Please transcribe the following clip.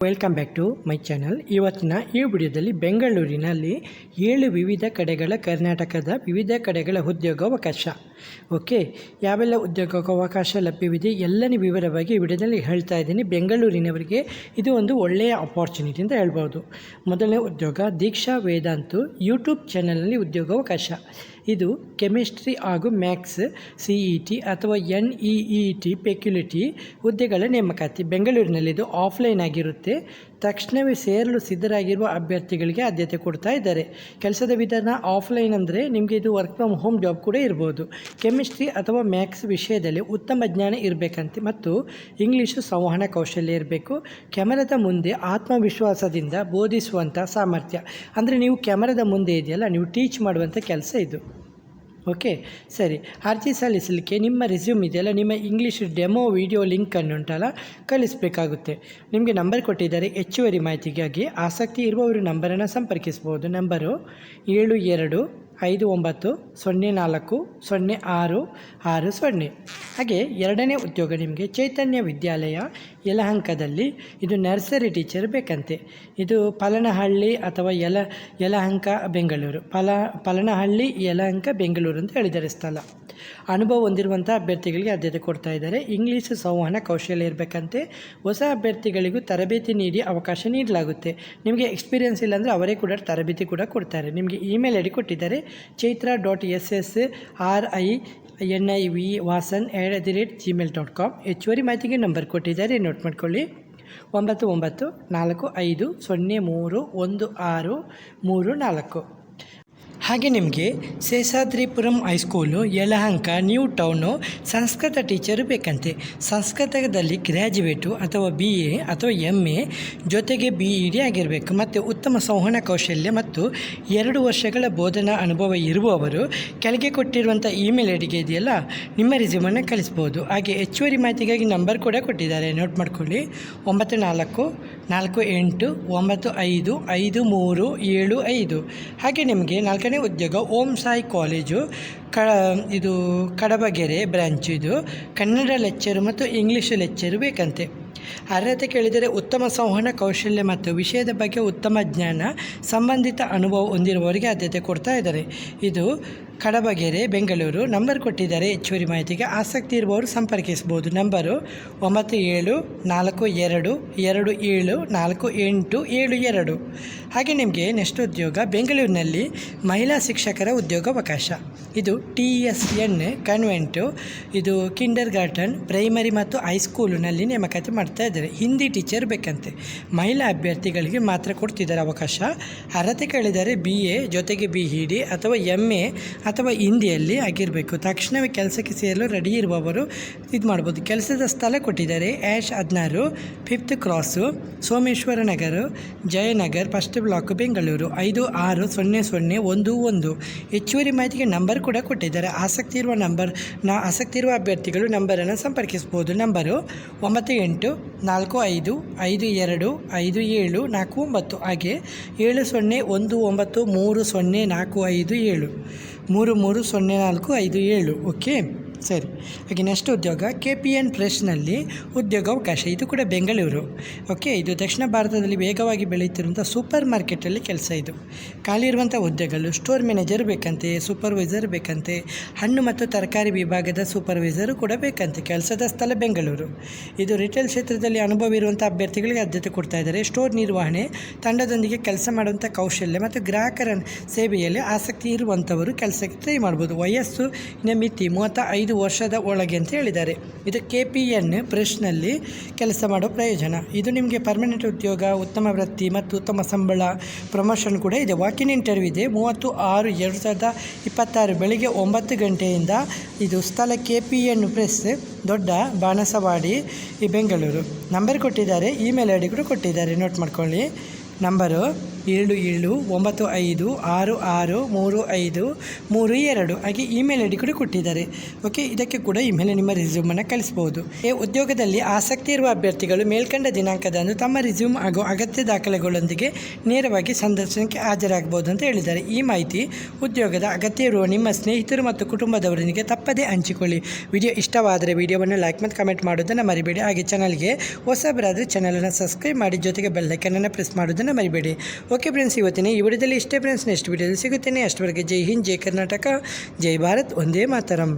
Welcome back to my channel. ಇವತ್ತಿನ ಈ ವಿಡಿಯೋದಲ್ಲಿ ಬೆಂಗಳೂರಿನಲ್ಲಿ 7 ವಿವಿಧ ಕಡೆಗಳ ಕರ್ನಾಟಕದ ವಿವಿಧ ಕಡೆಗಳ ಉದ್ಯೋಗಾವಕಾಶ. ಓಕೆ, ಯಾವೆಲ್ಲ ಉದ್ಯೋಗಾವಕಾಶ ಲಭ್ಯವಿದೆ ಎಲ್ಲನೇ ವಿವರವಾಗಿ ಈ ವಿಡಿಯೋದಲ್ಲಿ ಹೇಳ್ತಾ ಇದ್ದೀನಿ. ಬೆಂಗಳೂರಿನವರಿಗೆ ಇದು ಒಂದು ಒಳ್ಳೆಯ ಅಪಾರ್ಚುನಿಟಿ ಅಂತ ಹೇಳ್ಬೋದು. ಮೊದಲನೇ ಉದ್ಯೋಗ ದೀಕ್ಷಾ ವೇದಾಂತು ಯೂಟ್ಯೂಬ್ ಚಾನಲ್ನಲ್ಲಿ ಉದ್ಯೋಗಾವಕಾಶ. ಇದು ಕೆಮಿಸ್ಟ್ರಿ ಹಾಗೂ ಮ್ಯಾಥ್ಸ್ CET ಅಥವಾ NEET ಪೆಕ್ಯುಲಿಟಿ ಹುದ್ದೆಗಳ ನೇಮಕಾತಿ. ಬೆಂಗಳೂರಿನಲ್ಲಿದು ಆಫ್ಲೈನ್ ಆಗಿರುತ್ತೆ. ತಕ್ಷಣವೇ ಸೇರಲು ಸಿದ್ಧರಾಗಿರುವ ಅಭ್ಯರ್ಥಿಗಳಿಗೆ ಆದ್ಯತೆ ಕೊಡ್ತಾ ಇದ್ದಾರೆ. ಕೆಲಸದ ವಿಧಾನ ಆಫ್ಲೈನ್ ಅಂದರೆ ನಿಮಗೆ ಇದು ವರ್ಕ್ ಫ್ರಮ್ ಹೋಮ್ ಜಾಬ್ ಕೂಡ ಇರ್ಬೋದು. ಕೆಮಿಸ್ಟ್ರಿ ಅಥವಾ ಮ್ಯಾಥ್ಸ್ ವಿಷಯದಲ್ಲಿ ಉತ್ತಮ ಜ್ಞಾನ ಇರಬೇಕಂತೆ ಮತ್ತು ಇಂಗ್ಲೀಷು ಸಂವಹನ ಕೌಶಲ್ಯ ಇರಬೇಕು. ಕ್ಯಾಮರಾದ ಮುಂದೆ ಆತ್ಮವಿಶ್ವಾಸದಿಂದ ಬೋಧಿಸುವಂಥ ಸಾಮರ್ಥ್ಯ, ಅಂದರೆ ನೀವು ಕ್ಯಾಮರಾದ ಮುಂದೆ ಇದೆಯಲ್ಲ, ನೀವು ಟೀಚ್ ಮಾಡುವಂಥ ಕೆಲಸ ಇದು. ಓಕೆ, ಸರಿ. ಅರ್ಜಿ ಸಲ್ಲಿಸಲಿಕ್ಕೆ ನಿಮ್ಮ ರೆಸ್ಯೂಮ್ ಇದೆಯಲ್ಲ, ನಿಮ್ಮ ಇಂಗ್ಲೀಷ್ ಡೆಮೋ ವಿಡಿಯೋ ಲಿಂಕನ್ನು ಉಂಟಲ್ಲ ಕಳಿಸಬೇಕಾಗುತ್ತೆ. ನಿಮಗೆ ನಂಬರ್ ಕೊಟ್ಟಿದ್ದಾರೆ. ಹೆಚ್ಚುವರಿ ಮಾಹಿತಿಗಾಗಿ ಆಸಕ್ತಿ ಇರುವವರು ನಂಬರನ್ನು ಸಂಪರ್ಕಿಸ್ಬೋದು. ನಂಬರು 7259040660. ಹಾಗೆ ಎರಡನೇ ಉದ್ಯೋಗ ನಿಮಗೆ ಚೈತನ್ಯ ವಿದ್ಯಾಲಯ ಯಲಹಂಕದಲ್ಲಿ. ಇದು ನರ್ಸರಿ ಟೀಚರ್ ಬೇಕಂತೆ. ಇದು ಪಲನಹಳ್ಳಿ ಅಥವಾ ಯಲಹಂಕ ಬೆಂಗಳೂರು. ಪಲನಹಳ್ಳಿ ಯಲಹಂಕ ಬೆಂಗಳೂರು ಅಂತ ಹೇಳಿದ್ದಾರೆ ಸ್ಥಳ. ಅನುಭವ ಹೊಂದಿರುವಂಥ ಅಭ್ಯರ್ಥಿಗಳಿಗೆ ಆದ್ಯತೆ ಕೊಡ್ತಾ ಇದ್ದಾರೆ. ಇಂಗ್ಲೀಷ್ ಸಂವಹನ ಕೌಶಲ್ಯ ಇರಬೇಕಂತೆ. ಹೊಸ ಅಭ್ಯರ್ಥಿಗಳಿಗೂ ತರಬೇತಿ ನೀಡಿ ಅವಕಾಶ ನೀಡಲಾಗುತ್ತೆ. ನಿಮಗೆ ಎಕ್ಸ್ಪೀರಿಯನ್ಸ್ ಇಲ್ಲಾಂದರೆ ಅವರೇ ಕೂಡ ತರಬೇತಿ ಕೂಡ ಕೊಡ್ತಾರೆ. ನಿಮಗೆ ಇಮೇಲ್ ID ಕೊಟ್ಟಿದ್ದಾರೆ chaitra.ssrivivasan@gmail.com. ಹೆಚ್ಚುವರಿ ಮಾಹಿತಿಗೆ ನಂಬರ್ ಕೊಟ್ಟಿದ್ದಾರೆ, ನೋಟ್ ಮಾಡ್ಕೊಳ್ಳಿ. 9945031634. ಹಾಗೆ ನಿಮಗೆ Seshadripuram high school Yelahanka new town Sanskrit teacher ಬೇಕಂತೆ. ಸಂಸ್ಕೃತದಲ್ಲಿ ಗ್ರ್ಯಾಜುಯೇಟು ಅಥವಾ BA ಅಥವಾ MA ಜೊತೆಗೆ BEd ಆಗಿರಬೇಕು ಮತ್ತು ಉತ್ತಮ ಸಂವಹನ ಕೌಶಲ್ಯ ಮತ್ತು 2 ವರ್ಷಗಳ ಬೋಧನಾ ಅನುಭವ ಇರುವವರು ಕೆಳಗೆ ಕೊಟ್ಟಿರುವಂಥ ಇಮೇಲ್ IDಗೆ ಇದೆಯಲ್ಲ ನಿಮ್ಮ ರೆಸ್ಯೂಮನ್ನು ಕಳಿಸ್ಬೋದು. ಹಾಗೆ ಹೆಚ್ಚುವರಿ ಮಾಹಿತಿಗಾಗಿ ನಂಬರ್ ಕೂಡ ಕೊಟ್ಟಿದ್ದಾರೆ, ನೋಟ್ ಮಾಡ್ಕೊಳ್ಳಿ. 9449555375. ಹಾಗೆ ನಿಮಗೆ 4ನೇ ಉದ್ಯೋಗ ಓಂ ಸಾಯಿ ಕಾಲೇಜು ಇದು ಕಡಬಗೆರೆ ಬ್ರಾಂಚ್. ಇದು ಕನ್ನಡ ಲೆಕ್ಚರು ಮತ್ತು ಇಂಗ್ಲೀಷ್ ಲೆಕ್ಚರು ಬೇಕಂತೆ. ಅರ್ಹತೆ ಕೇಳಿದರೆ ಉತ್ತಮ ಸಂವಹನ ಕೌಶಲ್ಯ ಮತ್ತು ವಿಷಯದ ಬಗ್ಗೆ ಉತ್ತಮ ಜ್ಞಾನ, ಸಂಬಂಧಿತ ಅನುಭವ ಹೊಂದಿರುವವರಿಗೆ ಆದ್ಯತೆ ಕೊಡ್ತಾ ಇದ್ದಾರೆ. ಇದು ಕಡಬಗೆರೆ ಬೆಂಗಳೂರು. ನಂಬರ್ ಕೊಟ್ಟಿದ್ದಾರೆ. ಹೆಚ್ಚುವರಿ ಮಾಹಿತಿಗೆ ಆಸಕ್ತಿ ಇರುವವರು ಸಂಪರ್ಕಿಸ್ಬೋದು. ನಂಬರು 9742274872. ಹಾಗೆ ನಿಮಗೆ ನೆಕ್ಸ್ಟ್ ಉದ್ಯೋಗ ಬೆಂಗಳೂರಿನಲ್ಲಿ ಮಹಿಳಾ ಶಿಕ್ಷಕರ ಉದ್ಯೋಗಾವಕಾಶ. ಇದು TSN ಕಾನ್ವೆಂಟು. ಇದು ಕಿಂಡರ್ ಗಾರ್ಟನ್, ಪ್ರೈಮರಿ ಮತ್ತು ಹೈಸ್ಕೂಲಿನಲ್ಲಿ ನೇಮಕಾತಿ ಮಾಡ್ತಾ ಇದ್ದಾರೆ. ಹಿಂದಿ ಟೀಚರ್ ಬೇಕಂತೆ. ಮಹಿಳಾ ಅಭ್ಯರ್ಥಿಗಳಿಗೆ ಮಾತ್ರ ಕೊಡ್ತಿದ್ದಾರೆ ಅವಕಾಶ. ಅರ್ಹತೆ ಕೇಳಿದರೆ BA ಜೊತೆಗೆ BEd ಅಥವಾ MA ಅಥವಾ ಹಿಂದಿಯಲ್ಲಿ ಆಗಿರಬೇಕು. ತಕ್ಷಣವೇ ಕೆಲಸಕ್ಕೆ ಸೇರಲು ರೆಡಿ ಇರುವವರು ಇದು ಮಾಡ್ಬೋದು. ಕೆಲಸದ ಸ್ಥಳ ಕೊಟ್ಟಿದ್ದಾರೆ. #16 5th ಕ್ರಾಸು, ಸೋಮೇಶ್ವರ ನಗರ, ಜಯನಗರ್, ಫಸ್ಟ್ ಬ್ಲಾಕ್, ಬೆಂಗಳೂರು 560011. ಹೆಚ್ಚುವರಿ ಮಾಹಿತಿಗೆ ನಂಬರ್ ಕೂಡ ಕೊಟ್ಟಿದ್ದಾರೆ. ಆಸಕ್ತಿ ಇರುವ ಅಭ್ಯರ್ಥಿಗಳು ನಂಬರನ್ನು ಸಂಪರ್ಕಿಸ್ಬೋದು. ನಂಬರು 9845525749. ಹಾಗೆ 7019304557 330457. ಓಕೆ, ಸರಿ. ಹಾಗೆ ನೆಕ್ಸ್ಟ್ ಉದ್ಯೋಗ KPN ಪ್ರೆಸ್ನಲ್ಲಿ ಉದ್ಯೋಗಾವಕಾಶ. ಇದು ಕೂಡ ಬೆಂಗಳೂರು. ಓಕೆ, ಇದು ದಕ್ಷಿಣ ಭಾರತದಲ್ಲಿ ವೇಗವಾಗಿ ಬೆಳೆಯುತ್ತಿರುವಂಥ ಸೂಪರ್ ಮಾರ್ಕೆಟಲ್ಲಿ ಕೆಲಸ. ಇದು ಖಾಲಿ ಇರುವಂಥ ಹುದ್ದೆಗಳು ಸ್ಟೋರ್ ಮ್ಯಾನೇಜರ್ ಬೇಕಂತೆ, ಸೂಪರ್ವೈಸರ್ ಬೇಕಂತೆ, ಹಣ್ಣು ಮತ್ತು ತರಕಾರಿ ವಿಭಾಗದ ಸೂಪರ್ವೈಸರು ಕೂಡ ಬೇಕಂತೆ. ಕೆಲಸದ ಸ್ಥಳ ಬೆಂಗಳೂರು. ಇದು ರಿಟೇಲ್ ಕ್ಷೇತ್ರದಲ್ಲಿ ಅನುಭವ ಇರುವಂಥ ಅಭ್ಯರ್ಥಿಗಳಿಗೆ ಆದ್ಯತೆ ಕೊಡ್ತಾ ಇದ್ದಾರೆ. ಸ್ಟೋರ್ ನಿರ್ವಹಣೆ, ತಂಡದೊಂದಿಗೆ ಕೆಲಸ ಮಾಡುವಂಥ ಕೌಶಲ್ಯ ಮತ್ತು ಗ್ರಾಹಕರ ಸೇವೆಯಲ್ಲಿ ಆಸಕ್ತಿ ಇರುವಂಥವರು ಕೆಲಸಕ್ಕೆ ಟ್ರೈ ಮಾಡ್ಬೋದು. ವಯಸ್ಸಿನ ಮಿತಿ 35 ವರ್ಷದ ಒಳಗೆ ಅಂತ ಹೇಳಿದ್ದಾರೆ. ಇದು KPN ಪ್ರೆಸ್ನಲ್ಲಿ ಕೆಲಸ ಮಾಡೋ ಪ್ರಯೋಜನ. ಇದು ನಿಮಗೆ ಪರ್ಮನೆಂಟ್ ಉದ್ಯೋಗ, ಉತ್ತಮ ವೃತ್ತಿ ಮತ್ತು ಉತ್ತಮ ಸಂಬಳ, ಪ್ರಮೋಷನ್ ಕೂಡ ಇದೆ. ವಾಕಿನ್ ಇಂಟರ್ವ್ಯೂ ಇದೆ 30/6/2026 ಬೆಳಿಗ್ಗೆ 9 ಗಂಟೆಯಿಂದ. ಇದು ಸ್ಥಳ KPN ಪ್ರೆಸ್, ದೊಡ್ಡ ಬಾಣಸವಾಡಿ, ಈ ಬೆಂಗಳೂರು. ನಂಬರ್ ಕೊಟ್ಟಿದ್ದಾರೆ, ಇಮೇಲ್ ID ಕೂಡ ಕೊಟ್ಟಿದ್ದಾರೆ, ನೋಟ್ ಮಾಡ್ಕೊಳ್ಳಿ. ನಂಬರು 7795663532 ಹಾಗೆ ಇಮೇಲ್ ಐ ಡಿ ಕೂಡ ಕೊಟ್ಟಿದ್ದಾರೆ. ಓಕೆ, ಇದಕ್ಕೆ ಕೂಡ ಇಮೇಲ್ ನಿಮ್ಮ ರಿಸ್ಯೂಮನ್ನು ಕಳಿಸ್ಬೋದು. ಉದ್ಯೋಗದಲ್ಲಿ ಆಸಕ್ತಿ ಇರುವ ಅಭ್ಯರ್ಥಿಗಳು ಮೇಲ್ಕಂಡ ದಿನಾಂಕದಂದು ತಮ್ಮ ರಿಸ್ಯೂಮ್ ಹಾಗೂ ಅಗತ್ಯ ದಾಖಲೆಗಳೊಂದಿಗೆ ನೇರವಾಗಿ ಸಂದರ್ಶನಕ್ಕೆ ಹಾಜರಾಗಬಹುದು ಅಂತ ಹೇಳಿದ್ದಾರೆ. ಈ ಮಾಹಿತಿ ಉದ್ಯೋಗದ ಅಗತ್ಯ ಇರುವ ನಿಮ್ಮ ಸ್ನೇಹಿತರು ಮತ್ತು ಕುಟುಂಬದವರೊಂದಿಗೆ ತಪ್ಪದೇ ಹಂಚಿಕೊಳ್ಳಿ. ವಿಡಿಯೋ ಇಷ್ಟವಾದರೆ ವಿಡಿಯೋವನ್ನು ಲೈಕ್ ಮತ್ತು ಕಮೆಂಟ್ ಮಾಡೋದನ್ನು ಮರಿಬೇಡಿ. ಹಾಗೆ ಚಾನಲ್ಗೆ ಹೊಸಬರಾದರೆ ಚಾನಲನ್ನು ಸಬ್ಸ್ಕ್ರೈಬ್ ಮಾಡಿ, ಜೊತೆಗೆ ಬೆಲ್ ಐಕನನ್ನು ಪ್ರೆಸ್ ಮಾಡೋದನ್ನು ಮರಿಬೇಡಿ. ಓಕೆ ಫ್ರೆಂಡ್ಸ್, ಇವತ್ತಿನ ಈ ವಿಡಿಯೋದಲ್ಲಿ ಇಷ್ಟೇ ಫ್ರೆಂಡ್ಸ್. ನೆಕ್ಸ್ಟ್ ವಿಡಿಯೋದಲ್ಲಿ ಸಿಗುತ್ತೇನೆ. ಅಷ್ಟವರೆಗೆ ಜೈ ಹಿಂದ್, ಜೈ ಕರ್ನಾಟಕ, ಜೈ ಭಾರತ್, ಒಂದೇ ಮಾತರಂ.